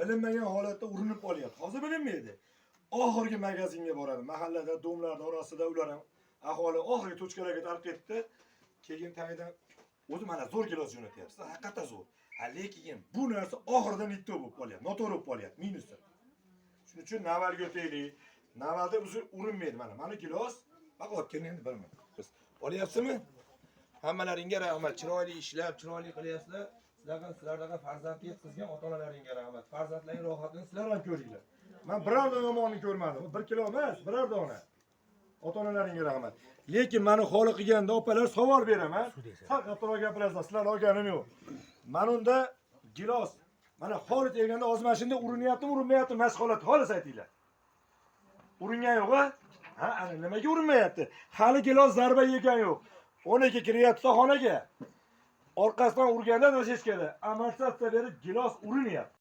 bilinmagan holatda urinib qolyapti. Hozir bilinmaydi. Oxirgi magazinga boradi. Mahallada, domlarda orasida ular ham aholi oxirgi tochkalarga tarqib ketdi. Keyin tagidan o'zi mana zo'r gilos jo'natyapsiz. Haqiqatan zo'r. Lekin bu narsa oxiridan bitta bo'lib qolyapti. Noto'g'ri bo'lib qolyapti. Minusi. Shuning uchun navalga o'taylik. Navalda o'zi urinmaydi mana. Mana gilos. Bak o'tgan endi bilmayman. Biz olyapsizmi? Hammalaringga rahmat. Chiroyli ishlab, chiroyli qilyapsizlar. Sizlarga farzandli yetkazgan ota-onalaringga rahmat. Farzandlaring rohatini sizlar ham ko'ringlar. Men birorta yomonini ko'rmadim. 1 kilo emas, biror dona. Ota-onalaringga rahmat. Lekin meni xoli qilganda opalar savol beraman. Faqat to'g'ri gapirasiz, sizlar olganim yo'q. Men unda gilos mana xoli teganda ozmashinda urinyaptimi, urinmayaptimi mashg'ulot xolis aytinglar. Uringan yo'q-a? Ha, ana nimaga urinmayapti? Hali gilos zarba yegan yo'q. 12 kiryapti xonaga. Orqasidan urganda do'sheshkada amortizatsiya berib gilos urinyapti.